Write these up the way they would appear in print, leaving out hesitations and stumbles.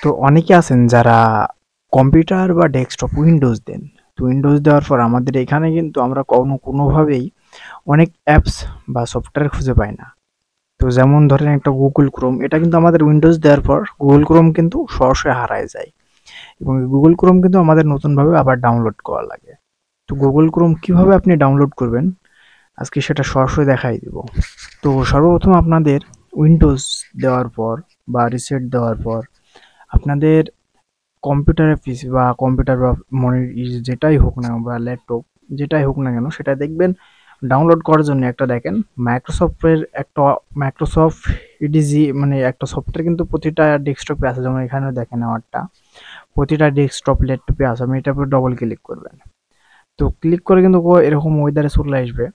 তো অনেকে আছেন যারা কম্পিউটার বা ডেস্কটপ উইন্ডোজ দেন। তো উইন্ডোজ দেওয়ার পর আমাদের এখানে কিন্তু আমরা কোনোভাবেই অনেক অ্যাপস বা সফটওয়্যার খুঁজে পাই না। তো যেমন ধরেন একটা গুগল ক্রোম, এটা কিন্তু আমাদের উইন্ডোজ দেওয়ার পর গুগল ক্রোম কিন্তু সরাসরি হারায় যায়, এবং গুগল ক্রোম কিন্তু আমাদের নতুনভাবে আবার ডাউনলোড করা লাগে। তো গুগল ক্রোম কিভাবে আপনি ডাউনলোড করবেন আজকে সেটা সরাসরি দেখাই দিব। তো সর্বপ্রথম আপনাদের উইন্ডোজ দেওয়ার পর বা রিসেট দেওয়ার পর আপনাদের কম্পিউটারের পিসি বা কম্পিউটার বা মনে যেটাই হোক না বা ল্যাপটপ যেটাই হোক না কেন, সেটা দেখবেন ডাউনলোড করার জন্য একটা দেখেন মাইক্রোসফটের একটা মাইক্রোসফট ইডিজি মানে একটা সফটওয়্যার কিন্তু প্রতিটা ডেস্কটপে আছে। যেমন এখানে দেখেন আমারটা প্রতিটা ডেস্কটপ ল্যাপটপে আছে। আমি এটার উপর ডবল ক্লিক করবেন, তো ক্লিক করে কিন্তু এরকম ওয়েদারে চলে আসবে।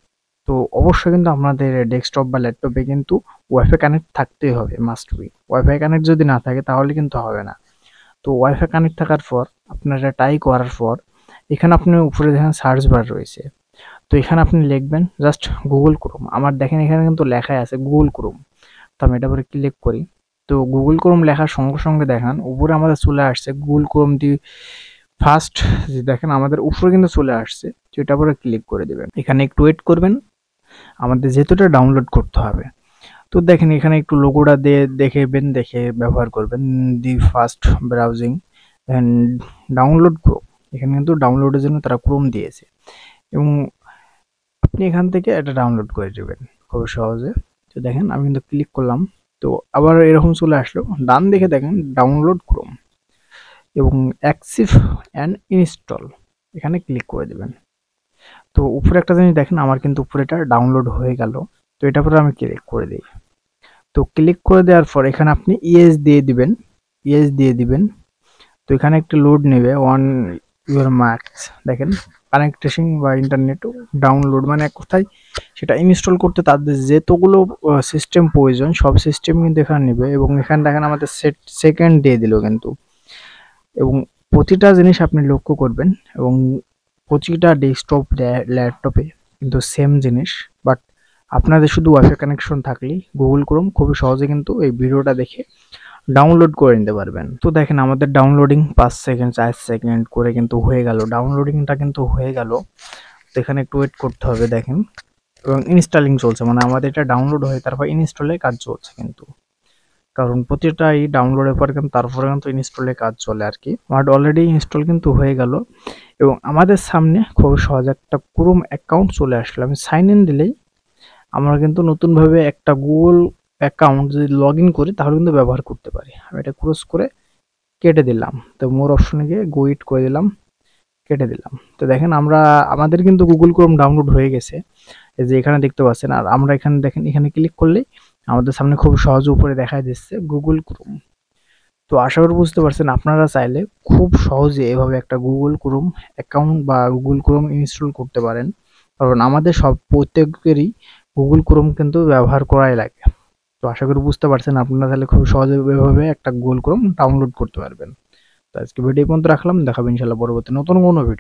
তো অবশ্যই কিন্তু আপনাদের ডেস্কটপ বা ল্যাপটপে কিন্তু ওয়াইফাই কানেক্ট থাকতেই হবে, মাস্ট বি। ওয়াইফাই কানেক্ট যদি না থাকে তাহলে কিন্তু হবে না। তো ওয়াইফাই কানেক্ট থাকার পর আপনার এটা টাই করার পর এখানে আপনি উপরে দেখেন সার্চ বার রয়েছে। তো এখানে আপনি লিখবেন জাস্ট গুগল ক্রোম। আমার দেখেন এখানে কিন্তু লেখাই আছে গুগল ক্রোম। তো আমি এটা পরে ক্লিক করি। তো গুগল ক্রোম লেখার সঙ্গে সঙ্গে দেখেন উপরে আমাদের চলে আসছে গুগল ক্রোম দি ফার্স্ট। যে দেখেন আমাদের উপরে কিন্তু চলে আসছে, তো এটা পরে ক্লিক করে দেবেন। এখানে একটু ওয়েট করবেন, আমাদের যেহেতু এটা ডাউনলোড করতে হবে। তো দেখেন এখানে একটু লোগোটা দিয়ে দেখে ব্যবহার করবেন। দি ফার্স্ট ব্রাউজিং দেখেন ডাউনলোড ক্রোম, এখানে কিন্তু ডাউনলোডের জন্য তারা ক্রোম দিয়েছে, এবং আপনি এখান থেকে এটা ডাউনলোড করে নেবেন খুব সহজে। তো দেখেন আমি কিন্তু ক্লিক করলাম, তো আবার এরকম চলে আসলো। ডান দিকে দেখেন ডাউনলোড ক্রোম এবং অ্যাক্সিভ অ্যান্ড ইনস্টল, এখানে ক্লিক করে দেবেন। তো উপরে একটা জিনিস দেখেন আমার কিন্তু উপরে এটা ডাউনলোড হয়ে গেল। তো এটা পরে আমি ক্লিক করে দিই। তো ক্লিক করে দেওয়ার পর এখানে আপনি ইয়েস দিয়ে দিবেন। তো এখানে একটু লোড নেবে অন ইউর মার্কস। দেখেন কানেক্টেশন বা ইন্টারনেট ডাউনলোড মানে এক কথায় সেটা ইনস্টল করতে তাদের যেতগুলো সিস্টেম প্রয়োজন সব সিস্টেম কিন্তু এখানে নেবে। এবং এখানে দেখেন আমাদের সেকেন্ড দিয়ে দিল কিন্তু। এবং প্রতিটা জিনিস আপনি লক্ষ্য করবেন, এবং প্রতিটা ডেস্কটপ ল্যাপটপে কিন্তু সেম জিনিস। বাট আপনাদের শুধু ওয়াইফাই কানেকশন থাকলেই গুগল ক্রোম খুবই সহজে কিন্তু এই ভিডিওটা দেখে ডাউনলোড করে নিতে পারবেন। তো দেখেন আমাদের ডাউনলোডিং 5 সেকেন্ড 4 সেকেন্ড করে কিন্তু হয়ে গেল, ডাউনলোডিংটা কিন্তু হয়ে গেল। তো এখানে একটু ওয়েট করতে হবে দেখেন, এবং ইনস্টলিং চলছে, মানে আমাদের এটা ডাউনলোড হয়ে তারপর ইনস্টলের কাজ চলছে কিন্তু। কারণ প্রতিটাই ডাউনলোডের পর কিন্তু তারপরে কিন্তু ইনস্টলের কাজ চলে আর কি। আমার অলরেডি ইনস্টল কিন্তু হয়ে গেল, এবং আমাদের সামনে খুব সহজ একটা ক্রোম অ্যাকাউন্ট চলে আসলো। আমি সাইন ইন দিলেই আমরা কিন্তু নতুনভাবে একটা গুগল অ্যাকাউন্ট যদি লগ ইন করি তাহলে কিন্তু ব্যবহার করতে পারি। আমি এটা ক্রস করে কেটে দিলাম। তো মোর অপশনে গিয়ে গো ইট করে দিলাম, কেটে দিলাম। তো দেখেন আমাদের কিন্তু গুগল ক্রোম ডাউনলোড হয়ে গেছে, এই যে এখানে দেখতে পাচ্ছেন। আর আমরা এখানে দেখেন এখানে ক্লিক করলেই আমাদের সামনে খুব সহজে উপরে দেখা দিচ্ছে গুগল ক্রোম। তো আশা করি বুঝতে পারছেন আপনারা চাইলে খুব সহজে এভাবে একটা গুগল ক্রোম অ্যাকাউন্ট বা গুগল ক্রোম ইনস্টল করতে পারেন। কারণ আমাদের প্রত্যেকেরই গুগল ক্রোম কিন্তু ব্যবহার করাই লাগে। তো আশা করি বুঝতে পারছেন আপনারা তাহলে খুব সহজে এভাবে একটা গুগল ক্রোম ডাউনলোড করতে পারবেন। তো আজকে ভিডিও এই পর্যন্ত রাখলাম, দেখাবো ইনশাল্লাহ পরবর্তী নতুন কোনো ভিডিও।